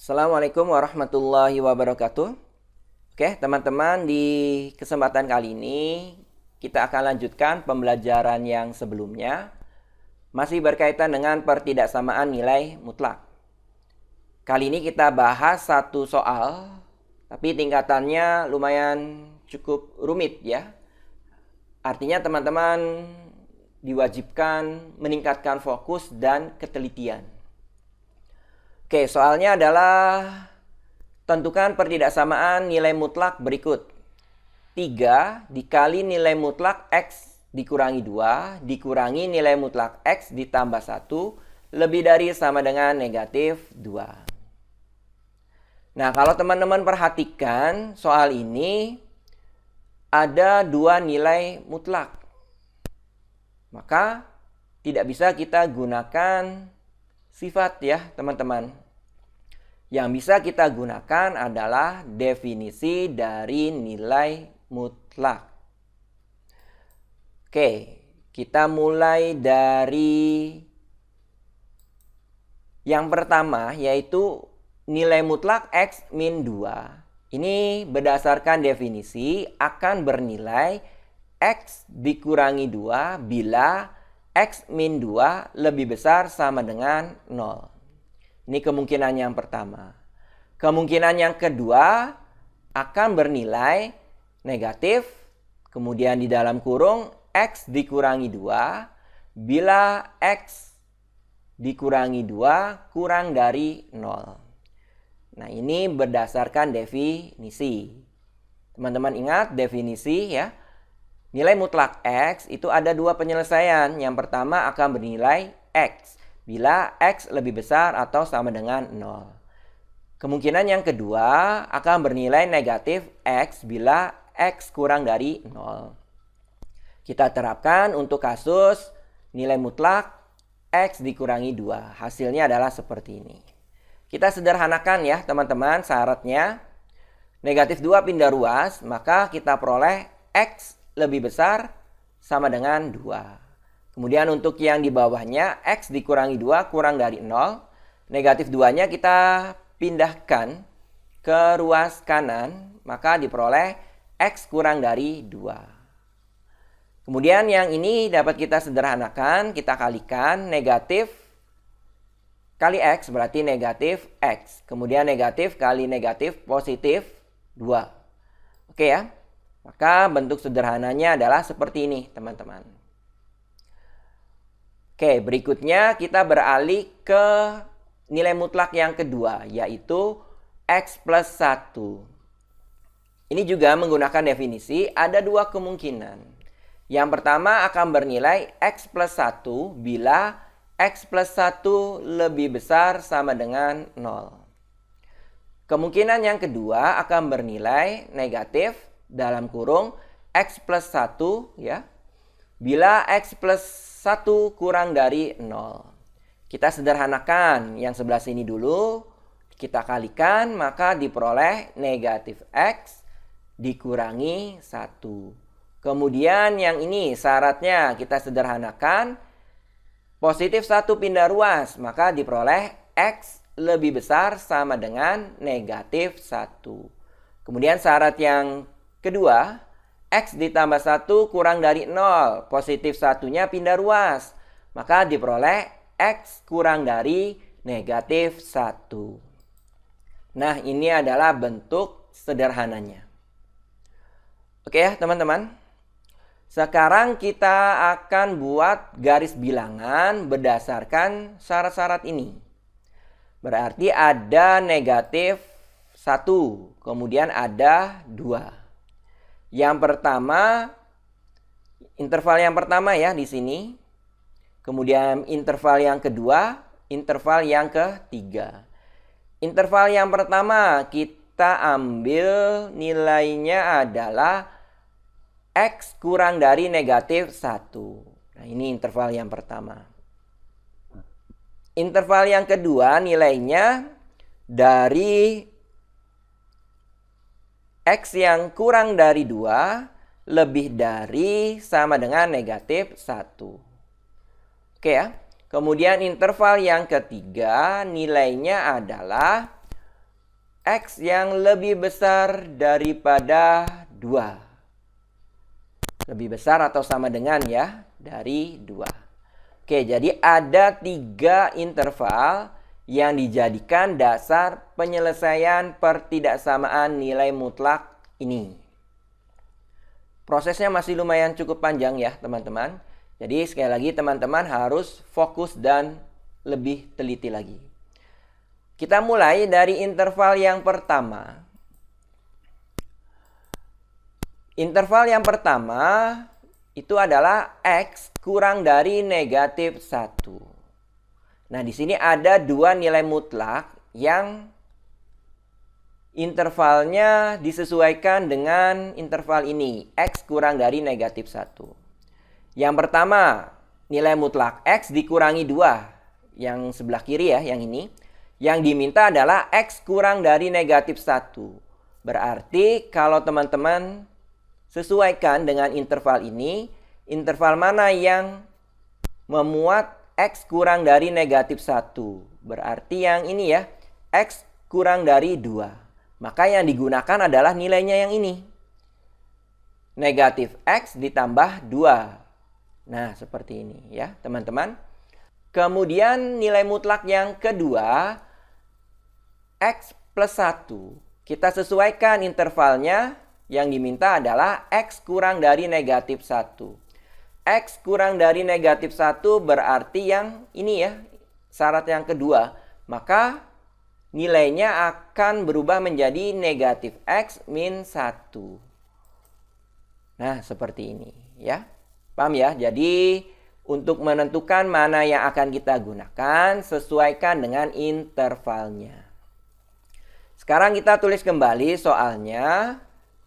Assalamualaikum warahmatullahi wabarakatuh. Oke, teman-teman, di kesempatan kali ini kita akan lanjutkan pembelajaran yang sebelumnya. Masih berkaitan dengan pertidaksamaan nilai mutlak. Kali ini kita bahas satu soal, tapi tingkatannya lumayan cukup rumit ya. Artinya teman-teman diwajibkan meningkatkan fokus dan ketelitian. Oke, soalnya adalah tentukan pertidaksamaan nilai mutlak berikut. 3 dikali nilai mutlak X dikurangi 2 dikurangi nilai mutlak X ditambah 1 lebih dari sama dengan negatif 2. Nah, kalau teman-teman perhatikan soal ini ada 2 nilai mutlak. Maka tidak bisa kita gunakan sifat ya teman-teman. Yang bisa kita gunakan adalah definisi dari nilai mutlak. Oke, kita mulai dari yang pertama, yaitu nilai mutlak X min 2. Ini berdasarkan definisi akan bernilai X dikurangi 2 bila X min 2 lebih besar sama dengan 0. Ini kemungkinan yang pertama. Kemungkinan yang kedua akan bernilai negatif. Kemudian di dalam kurung X dikurangi 2 bila X dikurangi 2 kurang dari 0. Nah, ini berdasarkan definisi. Teman-teman ingat definisi ya. Nilai mutlak X itu ada 2 penyelesaian. Yang pertama akan bernilai X bila X lebih besar atau sama dengan 0. Kemungkinan yang kedua akan bernilai negatif X bila X kurang dari 0. Kita terapkan untuk kasus nilai mutlak X dikurangi 2. Hasilnya adalah seperti ini. Kita sederhanakan ya teman-teman syaratnya. Negatif 2 pindah ruas, maka kita peroleh X lebih besar sama dengan 2. Kemudian untuk yang di bawahnya X dikurangi 2 kurang dari 0. Negatif 2-nya kita pindahkan ke ruas kanan, maka diperoleh X kurang dari 2. Kemudian yang ini dapat kita sederhanakan, kita kalikan negatif kali X berarti negatif X. Kemudian negatif kali negatif positif 2. Oke ya. Maka bentuk sederhananya adalah seperti ini teman-teman. Oke, berikutnya kita beralih ke nilai mutlak yang kedua, yaitu X plus 1. Ini juga menggunakan definisi, ada 2 kemungkinan. Yang pertama akan bernilai X plus 1 bila X plus 1 lebih besar sama dengan 0. Kemungkinan yang kedua akan bernilai negatif dalam kurung X plus 1 ya. Bila X plus 1 kurang dari 0. Kita sederhanakan yang sebelah sini dulu. Kita kalikan maka diperoleh negatif X dikurangi 1. Kemudian yang ini syaratnya kita sederhanakan. Positif 1 pindah ruas maka diperoleh X lebih besar sama dengan negatif 1. Kemudian syarat yang kedua, X ditambah 1 kurang dari 0. Positif 1-nya pindah ruas. Maka diperoleh X kurang dari negatif 1. Nah, ini adalah bentuk sederhananya. Oke ya teman-teman. Sekarang kita akan buat garis bilangan berdasarkan syarat-syarat ini. Berarti ada negatif 1, kemudian ada 2. Yang pertama, interval yang pertama ya di sini. Kemudian interval yang kedua, interval yang ketiga. Interval yang pertama kita ambil nilainya adalah X kurang dari negatif 1. Nah, ini interval yang pertama. Interval yang kedua nilainya dari X yang kurang dari 2 lebih dari sama dengan negatif 1. Oke ya. Kemudian interval yang ketiga nilainya adalah X yang lebih besar daripada 2. Lebih besar atau sama dengan ya, dari 2. Oke, jadi ada 3 interval yang dijadikan dasar penyelesaian pertidaksamaan nilai mutlak ini. Prosesnya masih lumayan cukup panjang ya teman-teman. Jadi sekali lagi teman-teman harus fokus dan lebih teliti lagi. Kita mulai dari interval yang pertama. Interval yang pertama itu adalah X kurang dari negatif 1. Nah, di sini ada 2 nilai mutlak yang intervalnya disesuaikan dengan interval ini. X kurang dari negatif 1. Yang pertama, nilai mutlak X dikurangi 2. Yang sebelah kiri ya, yang ini. Yang diminta adalah X kurang dari negatif 1. Berarti kalau teman-teman sesuaikan dengan interval ini, interval mana yang memuat X kurang dari negatif 1. Berarti yang ini ya, X kurang dari 2. Maka yang digunakan adalah nilainya yang ini. Negatif X ditambah 2. Nah, seperti ini ya teman-teman. Kemudian nilai mutlak yang kedua, X plus 1. Kita sesuaikan intervalnya, yang diminta adalah X kurang dari negatif 1. X kurang dari negatif 1 berarti yang ini ya, syarat yang kedua. Maka nilainya akan berubah menjadi negatif X min 1. Nah, seperti ini ya. Paham ya? Jadi untuk menentukan mana yang akan kita gunakan, sesuaikan dengan intervalnya. Sekarang kita tulis kembali soalnya.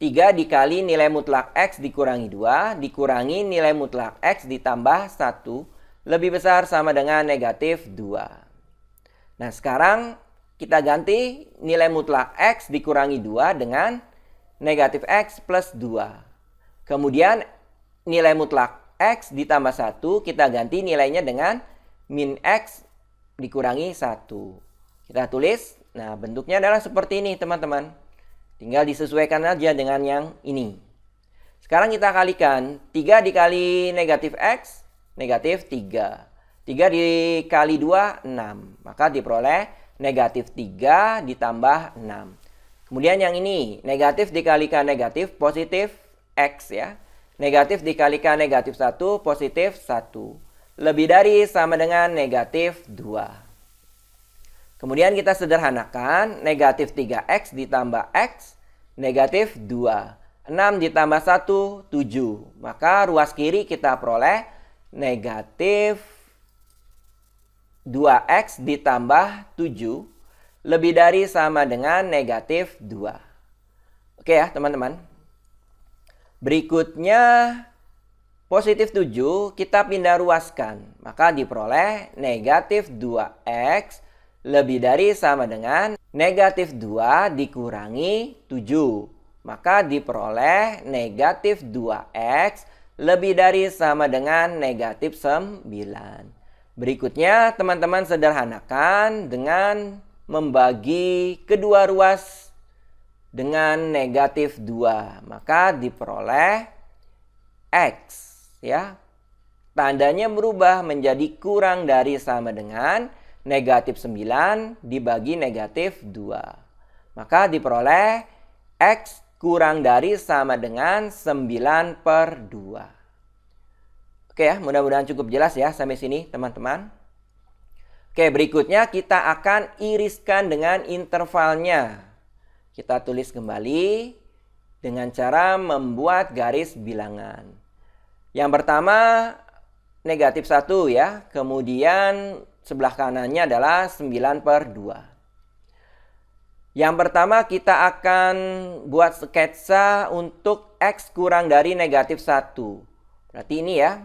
3 dikali nilai mutlak X dikurangi 2, dikurangi nilai mutlak X ditambah 1, lebih besar sama dengan negatif 2. Nah, sekarang kita ganti nilai mutlak X dikurangi 2 dengan negatif X plus 2. Kemudian nilai mutlak X ditambah 1, kita ganti nilainya dengan min X dikurangi 1. Kita tulis, nah bentuknya adalah seperti ini teman-teman. Tinggal disesuaikan aja dengan yang ini. Sekarang kita kalikan. 3 dikali negatif X, negatif 3. 3 dikali 2, 6. Maka diperoleh negatif 3 ditambah 6. Kemudian yang ini, negatif dikalikan negatif, positif X ya. Negatif dikalikan negatif 1, positif 1. Lebih dari sama dengan negatif 2. Kemudian kita sederhanakan, negatif 3X ditambah X, negatif 2. 6 ditambah 1, 7. Maka ruas kiri kita peroleh negatif 2X ditambah 7, lebih dari sama dengan negatif 2. Oke ya teman-teman. Berikutnya, positif 7 kita pindah ruaskan. Maka diperoleh negatif 2X lebih dari sama dengan negatif 2 dikurangi 7. Maka diperoleh negatif 2X lebih dari sama dengan negatif 9. Berikutnya teman-teman sederhanakan dengan membagi kedua ruas dengan negatif 2. Maka diperoleh X ya. Tandanya berubah menjadi kurang dari sama dengan negatif 9 dibagi negatif 2. Maka diperoleh X kurang dari sama dengan 9/2. Oke ya, mudah-mudahan cukup jelas ya sampai sini teman-teman. Oke, berikutnya kita akan iriskan dengan intervalnya. Kita tulis kembali dengan cara membuat garis bilangan. Yang pertama negatif 1 ya, kemudian sebelah kanannya adalah 9/2. Yang pertama kita akan buat sketsa untuk X kurang dari negatif 1. Berarti ini ya,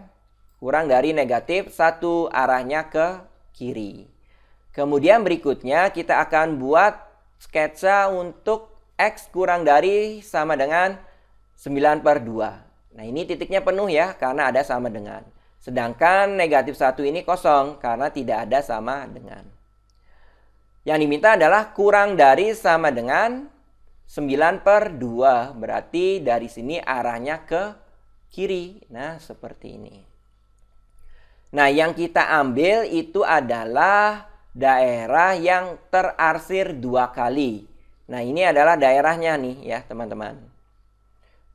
kurang dari negatif 1 arahnya ke kiri. Kemudian berikutnya kita akan buat sketsa untuk X kurang dari sama dengan 9/2. Nah ini titiknya penuh ya, karena ada sama dengan. Sedangkan negatif 1 ini kosong karena tidak ada sama dengan. Yang diminta adalah kurang dari sama dengan 9/2. Berarti dari sini arahnya ke kiri. Nah, seperti ini. Nah, yang kita ambil itu adalah daerah yang terarsir 2 kali. Nah, ini adalah daerahnya nih ya, teman-teman.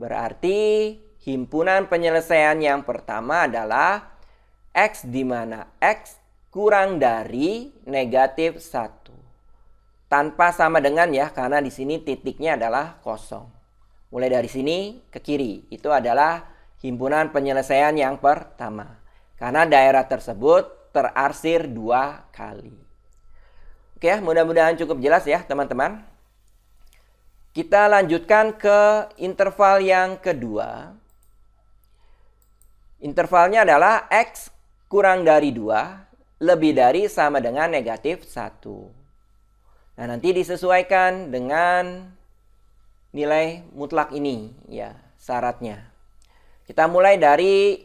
Berarti himpunan penyelesaian yang pertama adalah X di mana X kurang dari negatif 1. Tanpa sama dengan ya, karena di sini titiknya adalah kosong. Mulai dari sini ke kiri, itu adalah himpunan penyelesaian yang pertama. Karena daerah tersebut terarsir 2 kali. Oke ya, mudah-mudahan cukup jelas ya teman-teman. Kita lanjutkan ke interval yang kedua. Intervalnya adalah X kurang dari 2 lebih dari sama dengan negatif 1. Nah, nanti disesuaikan dengan nilai mutlak ini ya, syaratnya. Kita mulai dari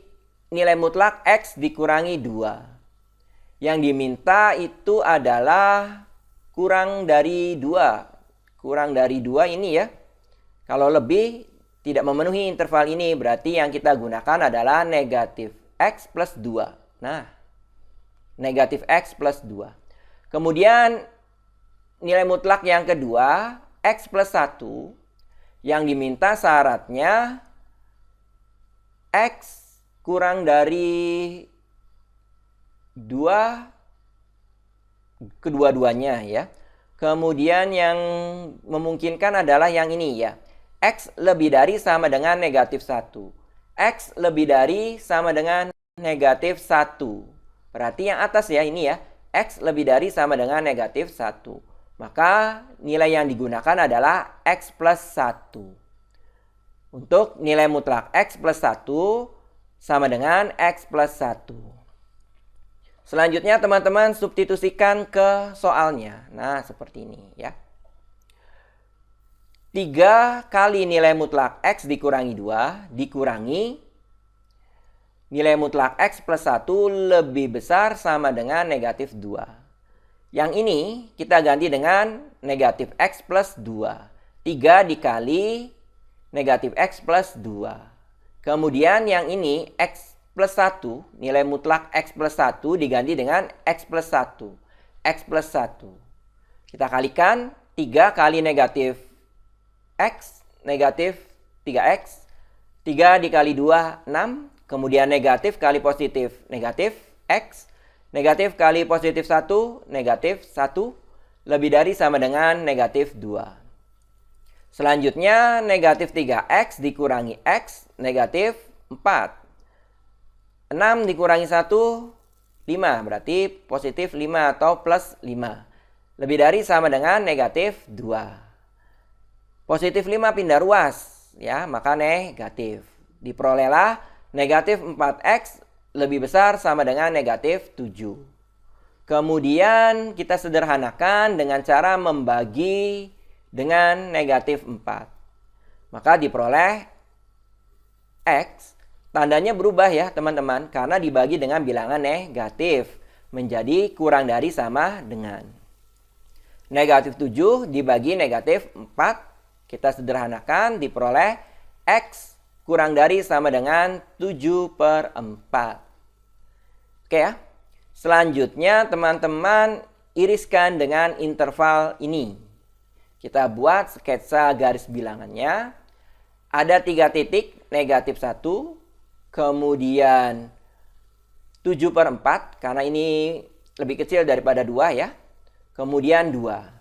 nilai mutlak X dikurangi 2. Yang diminta itu adalah kurang dari 2. Kurang dari 2 ini ya. Kalau lebih tidak memenuhi interval ini, berarti yang kita gunakan adalah negatif X plus 2. Nah, negatif X plus 2. Kemudian nilai mutlak yang kedua, X plus 1, yang diminta syaratnya X kurang dari 2 kedua-duanya ya. Kemudian yang memungkinkan adalah yang ini ya. X lebih dari sama dengan negatif 1. X lebih dari sama dengan negatif 1. Berarti yang atas ya ini ya. X lebih dari sama dengan negatif 1. Maka nilai yang digunakan adalah X plus 1. Untuk nilai mutlak X plus 1 sama dengan X plus 1. Selanjutnya teman-teman substitusikan ke soalnya. Nah, seperti ini ya. 3 kali nilai mutlak X dikurangi 2 dikurangi nilai mutlak X plus 1 lebih besar sama dengan negatif 2. Yang ini kita ganti dengan negatif X plus 2. 3 dikali negatif X plus 2. Kemudian yang ini X plus 1, nilai mutlak X plus 1 diganti dengan X plus 1. X plus 1. Kita kalikan 3 kali negatif X, negatif 3X. 3 dikali 2, 6. Kemudian negatif kali positif, negatif X. Negatif kali positif 1, negatif 1, lebih dari sama dengan negatif 2. Selanjutnya, negatif 3X dikurangi X, negatif 4. 6 dikurangi 1, 5. Berarti positif 5 atau plus 5. Lebih dari sama dengan negatif 2. Positif 5 pindah ruas, ya, maka negatif. Diperolehlah negatif 4X lebih besar sama dengan negatif 7. Kemudian kita sederhanakan dengan cara membagi dengan negatif 4. Maka diperoleh X, tandanya berubah ya teman-teman, karena dibagi dengan bilangan negatif, menjadi kurang dari sama dengan. Negatif 7 dibagi negatif 4, kita sederhanakan, diperoleh X kurang dari sama dengan 7/4. Oke ya. Selanjutnya teman-teman iriskan dengan interval ini. Kita buat sketsa garis bilangannya. Ada 3 titik, negatif 1. Kemudian 7/4, karena ini lebih kecil daripada 2 ya. Kemudian 2.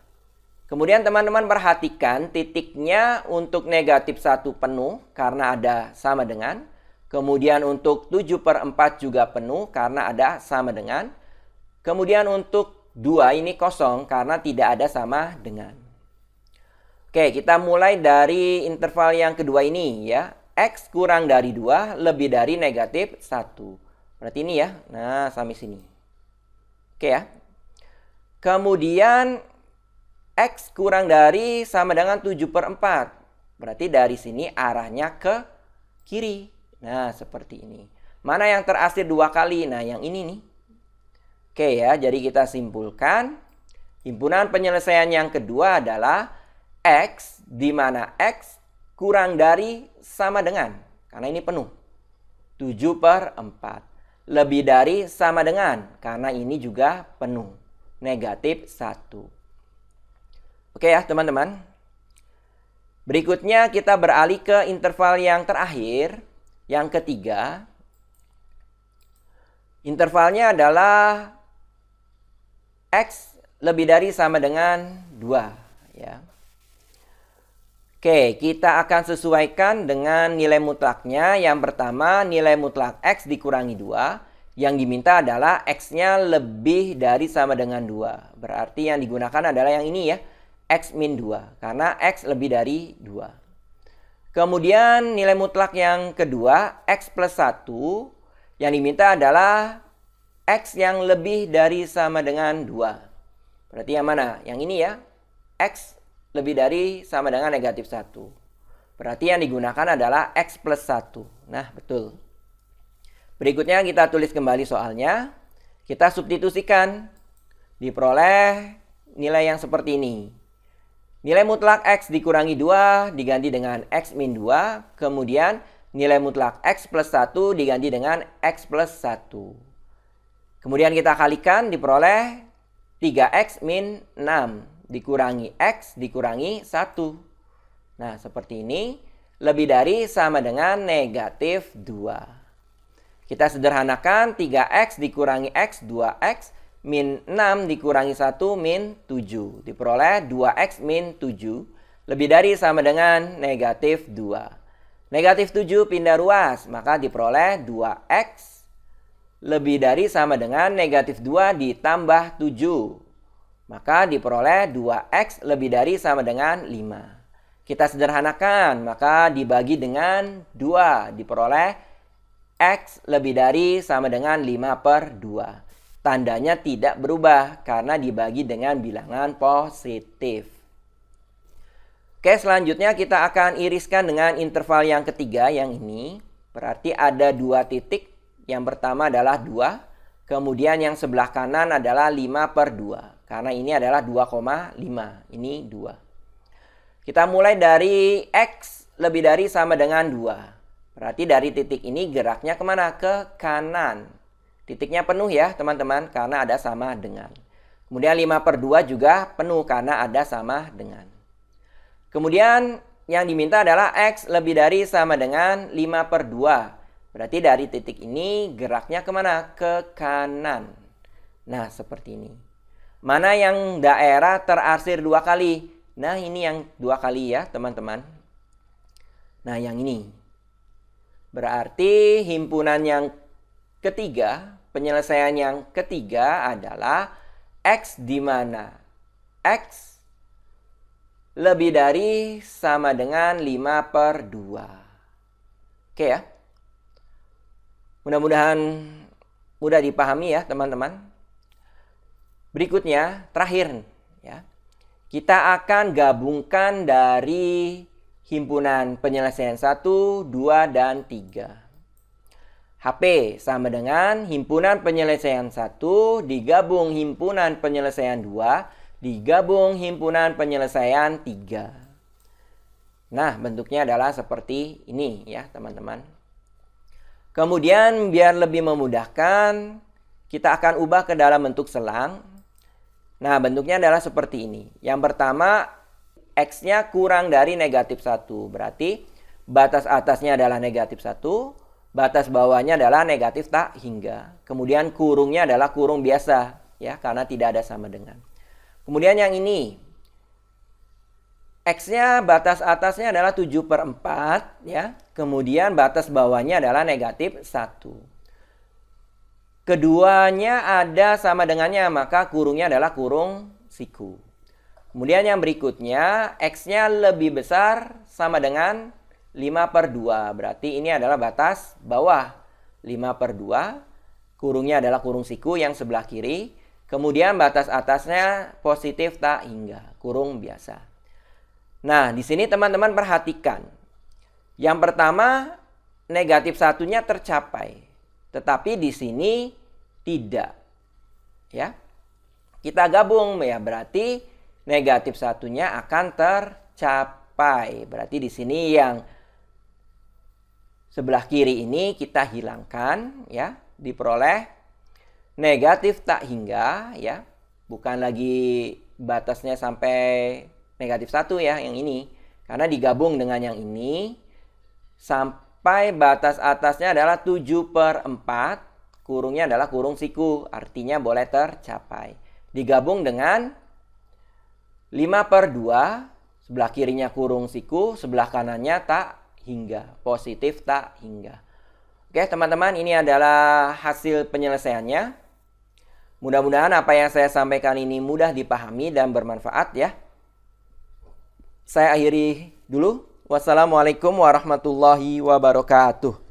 Kemudian teman-teman perhatikan titiknya untuk negatif 1 penuh karena ada sama dengan. Kemudian untuk 7/4 juga penuh karena ada sama dengan. Kemudian untuk 2 ini kosong karena tidak ada sama dengan. Oke, kita mulai dari interval yang kedua ini ya. X kurang dari 2 lebih dari negatif 1. Berarti ini ya. Nah, sampai sini. Oke ya. Kemudian X kurang dari sama dengan 7/4. Berarti dari sini arahnya ke kiri. Nah, seperti ini. Mana yang terarsir 2 kali? Nah, yang ini nih. Oke ya, jadi kita simpulkan. Himpunan penyelesaian yang kedua adalah X, di mana X kurang dari sama dengan, karena ini penuh, 7/4. Lebih dari sama dengan, karena ini juga penuh, negatif 1. Oke ya teman-teman. Berikutnya kita beralih ke interval yang terakhir, yang ketiga. Intervalnya adalah X lebih dari sama dengan 2. Ya. Oke, kita akan sesuaikan dengan nilai mutlaknya. Yang pertama, nilai mutlak X dikurangi 2. Yang diminta adalah X-nya lebih dari sama dengan 2. Berarti yang digunakan adalah yang ini ya, X min 2. Karena X lebih dari 2. Kemudian nilai mutlak yang kedua, X plus 1. Yang diminta adalah X yang lebih dari sama dengan 2. Berarti yang mana? Yang ini ya, X lebih dari sama dengan negatif 1. Berarti yang digunakan adalah X plus 1. Nah, betul. Berikutnya kita tulis kembali soalnya. Kita substitusikan. Diperoleh nilai yang seperti ini. Nilai mutlak X dikurangi 2 diganti dengan X min 2. Kemudian nilai mutlak X plus 1 diganti dengan X plus 1. Kemudian kita kalikan, diperoleh 3X min 6 dikurangi X dikurangi 1. Nah, seperti ini. Lebih dari sama dengan negatif 2. Kita sederhanakan, 3X dikurangi X, 2X min 6 dikurangi 1 min 7. Diperoleh 2X min 7 lebih dari sama dengan negatif 2. Negatif 7 pindah ruas, maka diperoleh 2X lebih dari sama dengan negatif 2 ditambah 7. Maka diperoleh 2X lebih dari sama dengan 5. Kita sederhanakan, maka dibagi dengan 2. Diperoleh X lebih dari sama dengan 5/2. Tandanya tidak berubah karena dibagi dengan bilangan positif. Oke, selanjutnya kita akan iriskan dengan interval yang ketiga, yang ini. Berarti ada 2 titik. Yang pertama adalah 2. Kemudian yang sebelah kanan adalah 5/2. Karena ini adalah 2,5. Ini 2. Kita mulai dari X lebih dari sama dengan 2. Berarti dari titik ini geraknya kemana? Ke kanan. Titiknya penuh ya teman-teman, karena ada sama dengan. Kemudian 5/2 juga penuh karena ada sama dengan. Kemudian yang diminta adalah X lebih dari sama dengan 5/2. Berarti dari titik ini geraknya kemana? Ke kanan. Nah, seperti ini. Mana yang daerah terarsir 2 kali? Nah, ini yang 2 kali ya, teman-teman. Nah, yang ini. Berarti himpunan yang ketiga, penyelesaian yang ketiga adalah X di mana X lebih dari sama dengan 5/2. Oke ya. Mudah-mudahan mudah dipahami ya teman-teman. Berikutnya, terakhir ya. Kita akan gabungkan dari himpunan penyelesaian 1, 2, dan 3. HP sama dengan himpunan penyelesaian 1 digabung himpunan penyelesaian 2 digabung himpunan penyelesaian 3. Nah, bentuknya adalah seperti ini ya teman-teman. Kemudian biar lebih memudahkan, kita akan ubah ke dalam bentuk selang. Nah, bentuknya adalah seperti ini. Yang pertama, X-nya kurang dari negatif 1. Berarti batas atasnya adalah negatif 1. Batas bawahnya adalah negatif tak hingga. Kemudian kurungnya adalah kurung biasa. Ya, karena tidak ada sama dengan. Kemudian yang ini. X-nya batas atasnya adalah 7/4 ya. Kemudian batas bawahnya adalah negatif 1. Keduanya ada sama dengannya, maka kurungnya adalah kurung siku. Kemudian yang berikutnya, X-nya lebih besar sama dengan 5/2. Berarti ini adalah batas bawah 5/2. Kurungnya adalah kurung siku yang sebelah kiri. Kemudian batas atasnya positif tak hingga, kurung biasa. Nah, di sini teman-teman perhatikan. Yang pertama, negatif 1-nya tercapai. Tetapi di sini tidak. Ya. kita gabung ya, berarti negatif satunya akan tercapai. Berarti di sini yang sebelah kiri ini kita hilangkan ya, diperoleh negatif tak hingga ya. Bukan lagi batasnya sampai negatif 1 ya yang ini. Karena digabung dengan yang ini sampai batas atasnya adalah 7/4. Kurungnya adalah kurung siku. Artinya boleh tercapai. Digabung dengan 5/2. Sebelah kirinya kurung siku. Sebelah kanannya tak hingga. Positif tak hingga. Oke teman-teman, ini adalah hasil penyelesaiannya. Mudah-mudahan apa yang saya sampaikan ini mudah dipahami dan bermanfaat ya. Saya akhiri dulu. Wassalamualaikum warahmatullahi wabarakatuh.